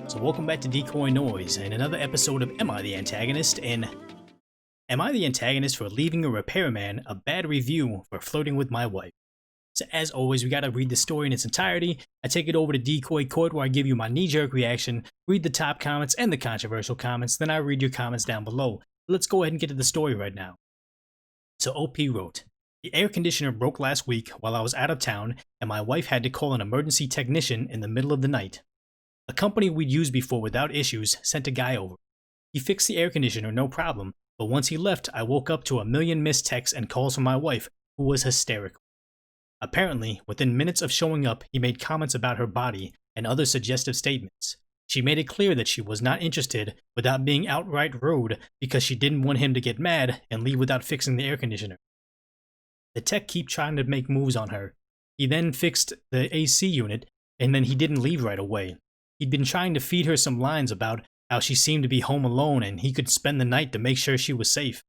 So welcome back to DecoyNoise and another episode of Am I the Antagonist? And am I the antagonist for leaving a repairman a bad review for flirting with my wife? So as always, we gotta read the story in its entirety. I take it over to Decoy Court where I give you my knee-jerk reaction, read the top comments and the controversial comments, then I read your comments down below. Let's go ahead and get to the story right now. So OP wrote, the air conditioner broke last week while I was out of town and my wife had to call an emergency technician in the middle of the night. A company we'd used before without issues sent a guy over. He fixed the air conditioner no problem, but once he left I woke up to a million missed texts and calls from my wife, who was hysterical. Apparently, within minutes of showing up, he made comments about her body and other suggestive statements. She made it clear that she was not interested without being outright rude because she didn't want him to get mad and leave without fixing the air conditioner. The tech kept trying to make moves on her. He then fixed the AC unit and then he didn't leave right away. He'd been trying to feed her some lines about how she seemed to be home alone and he could spend the night to make sure she was safe.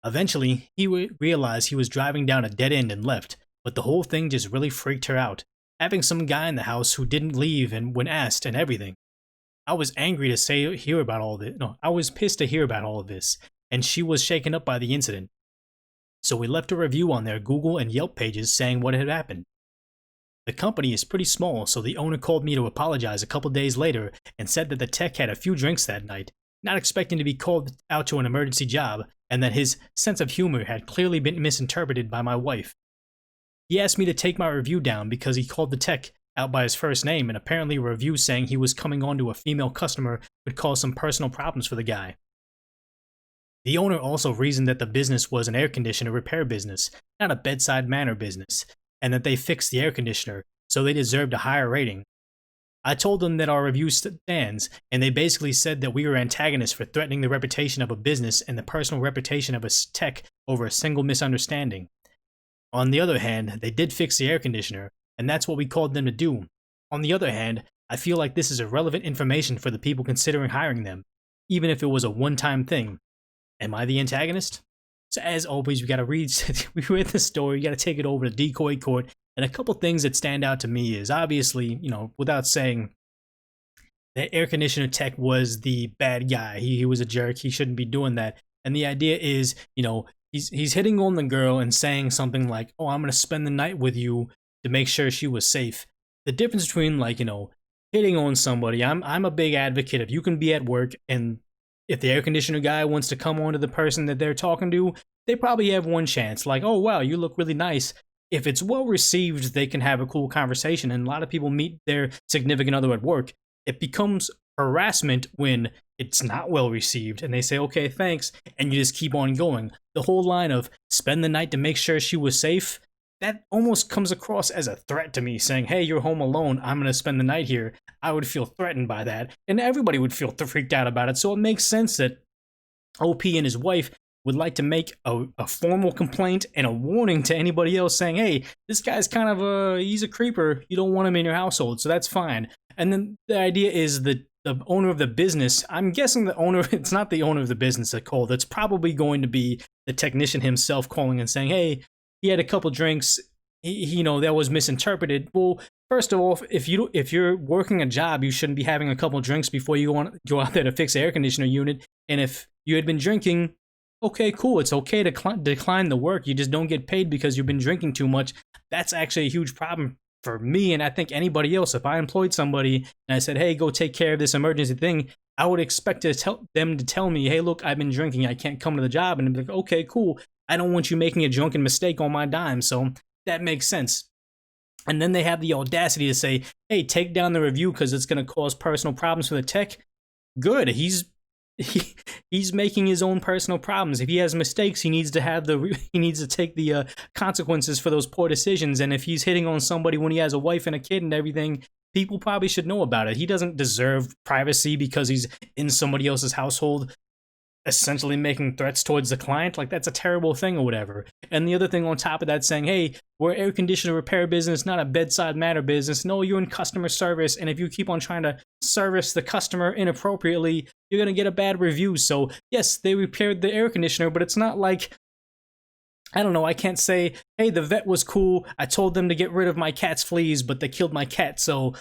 Eventually, he realized he was driving down a dead end and left, but the whole thing just really freaked her out, having some guy in the house who didn't leave and when asked and everything. I was angry to hear about all this. No, I was pissed to hear about all of this, and she was shaken up by the incident. So we left a review on their Google and Yelp pages saying what had happened. The company is pretty small, so the owner called me to apologize a couple days later and said that the tech had a few drinks that night, not expecting to be called out to an emergency job, and that his sense of humor had clearly been misinterpreted by my wife. He asked me to take my review down because he called the tech out by his first name, and apparently a review saying he was coming on to a female customer would cause some personal problems for the guy. The owner also reasoned that the business was an air conditioner repair business, not a bedside manner business, and that they fixed the air conditioner, so they deserved a higher rating. I told them that our review stands, and they basically said that we were antagonists for threatening the reputation of a business and the personal reputation of a tech over a single misunderstanding. On the other hand, they did fix the air conditioner, and that's what we called them to do. On the other hand, I feel like this is irrelevant information for the people considering hiring them, even if it was a one-time thing. Am I the antagonist? So as always, we read the story, you gotta take it over to Decoy Court, and a couple things that stand out to me is obviously, without saying, the air conditioner tech was the bad guy. He was a jerk, he shouldn't be doing that. And the idea is, he's hitting on the girl and saying something like, oh, I'm gonna spend the night with you to make sure she was safe. The difference between hitting on somebody, I'm a big advocate. If you can be at work and if the air conditioner guy wants to come on to the person that they're talking to, they probably have one chance. Like, oh, wow, you look really nice. If it's well received, they can have a cool conversation. And a lot of people meet their significant other at work. It becomes harassment when it's not well received. And they say, okay, thanks. And you just keep on going. The whole line of spend the night to make sure she was safe, that almost comes across as a threat to me, saying, hey, you're home alone, I'm going to spend the night here. I would feel threatened by that, and everybody would feel freaked out about it, so it makes sense that OP and his wife would like to make a formal complaint and a warning to anybody else saying, hey, this guy's kind of he's a creeper, you don't want him in your household, so that's fine. And then the idea is that the owner of the business, I'm guessing the owner, it's not the owner of the business that called, it's probably going to be the technician himself calling and saying, hey, he had a couple drinks, that was misinterpreted. Well, first of all, if you're working a job, you shouldn't be having a couple drinks before you go out there to fix the air conditioner unit. And if you had been drinking, okay, cool, it's okay to decline the work. You just don't get paid because you've been drinking too much. That's actually a huge problem for me, and I think anybody else. If I employed somebody and I said, hey, go take care of this emergency thing, I would expect them to tell me, hey, look, I've been drinking, I can't come to the job. And I'd be like, okay, cool. I don't want you making a drunken mistake on my dime, so that makes sense. And then they have the audacity to say, hey, take down the review because it's going to cause personal problems for the tech. Good. He's making his own personal problems. If he has mistakes, he needs to take the consequences for those poor decisions. And if he's hitting on somebody when he has a wife and a kid and everything, people probably should know about it. He doesn't deserve privacy because he's in somebody else's household, essentially making threats towards the client. Like, that's a terrible thing or whatever. And the other thing on top of that saying, hey, we're an air conditioner repair business, not a bedside manner business. No, you're in customer service, and if you keep on trying to service the customer inappropriately, you're going to get a bad review. So yes, they repaired the air conditioner, but it's not like, I don't know, I can't say, hey, the vet was cool, I told them to get rid of my cat's fleas, but they killed my cat, so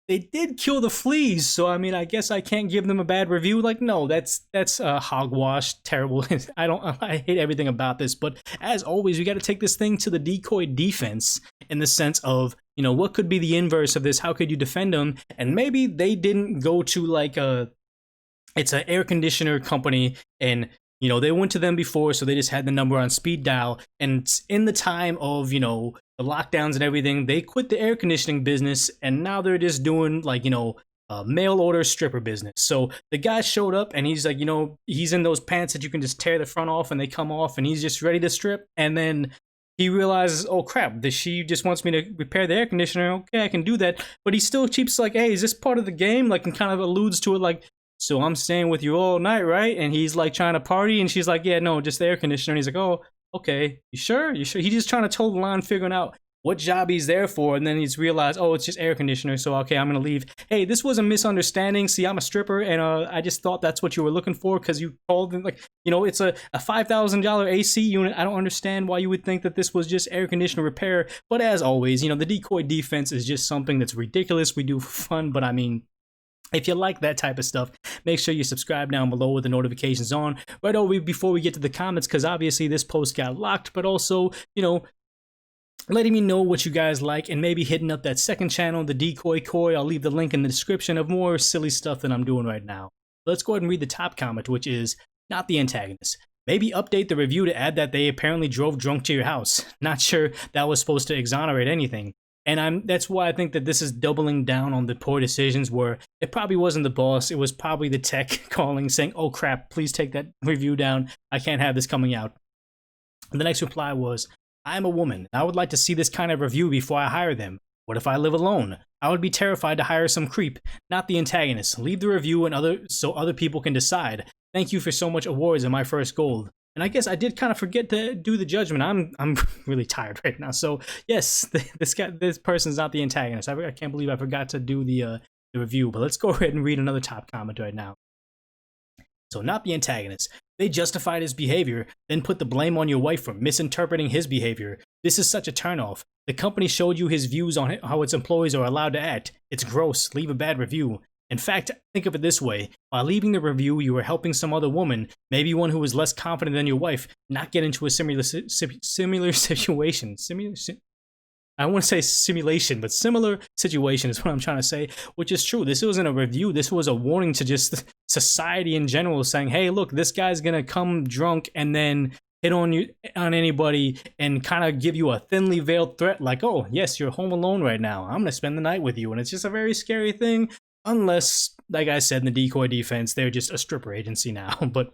they did kill the fleas, so I mean, I guess I can't give them a bad review. Like, no, that's hogwash, terrible. I hate everything about this. But as always, we got to take this thing to the Decoy defense in the sense of, you know, what could be the inverse of this? How could you defend them? And maybe they didn't go to like it's an air conditioner company, and you know, they went to them before, so they just had the number on speed dial. And in the time of, you know, the lockdowns and everything, they quit the air conditioning business, and now they're just doing like, you know, mail order stripper business. So the guy showed up, and he's like, you know, he's in those pants that you can just tear the front off and they come off, and he's just ready to strip. And then he realizes, oh crap, she just wants me to repair the air conditioner. Okay, I can do that. But he still keeps like, hey, is this part of the game? Like, and kind of alludes to it like, so I'm staying with you all night, right? And he's like trying to party, and she's like, yeah, no, just the air conditioner. And he's like, oh, okay, you sure? You sure? He's just trying to toe the line, figuring out what job he's there for, and then he's realized, oh, it's just air conditioner, so okay, I'm gonna leave. Hey, this was a misunderstanding. See, I'm a stripper, and I just thought that's what you were looking for because you called them, like, you know, it's a $5,000 AC unit. I don't understand why you would think that this was just air conditioner repair. But as always, you know, the Decoy defense is just something that's ridiculous. We do for fun, but I mean, if you like that type of stuff, make sure you subscribe down below with the notifications on right over before we get to the comments, because obviously this post got locked, but also, you know, letting me know what you guys like, and maybe hitting up that second channel, the Decoy Court. I'll leave the link in the description of more silly stuff that I'm doing right now. Let's go ahead and read the top comment, which is, not the antagonist. Maybe update the review to add that they apparently drove drunk to your house. Not sure that was supposed to exonerate anything. And that's why I think that this is doubling down on the poor decisions, where it probably wasn't the boss, it was probably the tech calling saying, oh crap, please take that review down, I can't have this coming out. And the next reply was, I'm a woman, I would like to see this kind of review before I hire them. What if I live alone? I would be terrified to hire some creep, not the antagonist. Leave the review and so other people can decide. Thank you for so much awards in my first gold. And I guess I did kind of forget to do the judgment. I'm really tired right now. So yes, this person's not the antagonist. I can't believe I forgot to do the review. But let's go ahead and read another top comment right now. So not the antagonist. They justified his behavior, then put the blame on your wife for misinterpreting his behavior. This is such a turnoff. The company showed you his views on how its employees are allowed to act. It's gross. Leave a bad review. In fact, think of it this way. By leaving the review, you are helping some other woman, maybe one who is less confident than your wife, not get into a similar situation. I want to say simulation, but similar situation is what I'm trying to say, which is true. This wasn't a review. This was a warning to just society in general, saying, hey, look, this guy's going to come drunk and then hit on anybody and kind of give you a thinly veiled threat like, oh, yes, you're home alone right now. I'm going to spend the night with you. And it's just a very scary thing. Unless, like I said, in the Decoy defense, they're just a stripper agency now. But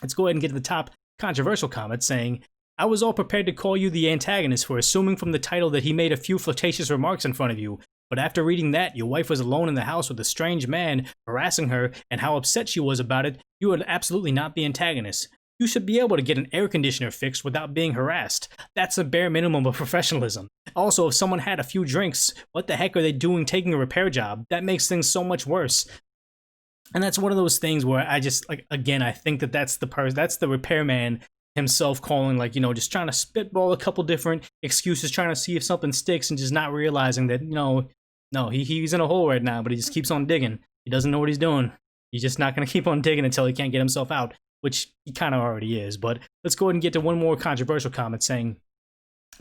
let's go ahead and get to the top controversial comment saying, I was all prepared to call you the antagonist for assuming from the title that he made a few flirtatious remarks in front of you. But after reading that, your wife was alone in the house with a strange man harassing her and how upset she was about it, you are absolutely not the antagonist. You should be able to get an air conditioner fixed without being harassed. That's a bare minimum of professionalism. Also, if someone had a few drinks, what the heck are they doing taking a repair job? That makes things so much worse. And that's one of those things where I just, like, again, I think that that's the repairman himself calling, like, you know, just trying to spitball a couple different excuses, trying to see if something sticks and just not realizing that, you know, no, he's in a hole right now, but he just keeps on digging. He doesn't know what he's doing. He's just not going to keep on digging until he can't get himself out, which he kind of already is. But let's go ahead and get to one more controversial comment saying,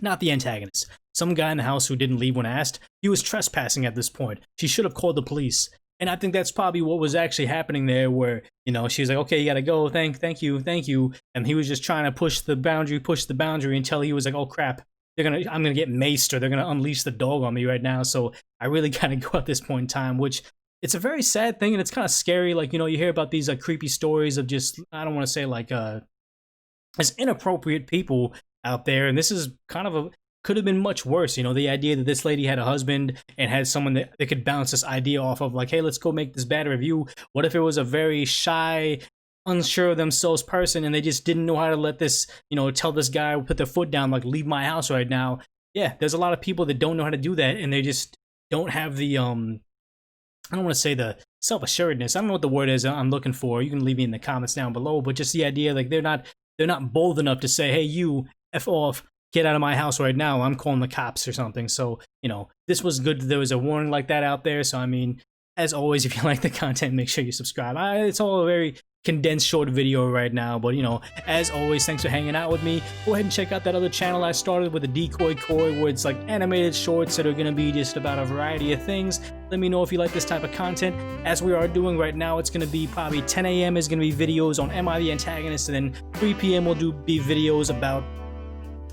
not the antagonist. Some guy in the house who didn't leave when asked. He was trespassing at this point. She should have called the police. And I think that's probably what was actually happening there, where, you know, she's like, okay, you gotta go, thank you. And he was just trying to push the boundary until he was like, oh crap, I'm gonna get maced, or they're gonna unleash the dog on me right now. So I really gotta go at this point in time, which it's a very sad thing, and it's kind of scary. Like, you know, you hear about these like creepy stories of just, I don't want to say like as inappropriate people out there, and this is kind of could have been much worse. You know, the idea that this lady had a husband and had someone that they could bounce this idea off of, like, hey, let's go make this bad review. What if it was a very shy, unsure of themselves person, and they just didn't know how to let this, you know, tell this guy, put their foot down, like, leave my house right now. Yeah, there's a lot of people that don't know how to do that, and they just don't have the I don't want to say the self-assuredness. I don't know what the word is I'm looking for. You can leave me in the comments down below, but just the idea, like, they're not bold enough to say, hey, you F off, get out of my house right now, I'm calling the cops or something. So, you know, this was good. There was a warning like that out there. So, I mean, as always, if you like the content, make sure you subscribe. It's all a very condensed short video right now, but you know, as always, thanks for hanging out with me. Go ahead and check out that other channel I started with the Decoy Court, where it's like animated shorts that are going to be just about a variety of things. Let me know if you like this type of content. As we are doing right now, it's going to be probably 10 a.m. is going to be videos on Am I the Antagonist, and then 3 p.m. will be videos about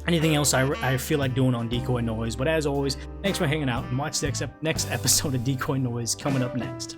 anything else I feel like doing on DecoyNoise. But as always, thanks for hanging out, and watch the next episode of DecoyNoise coming up next.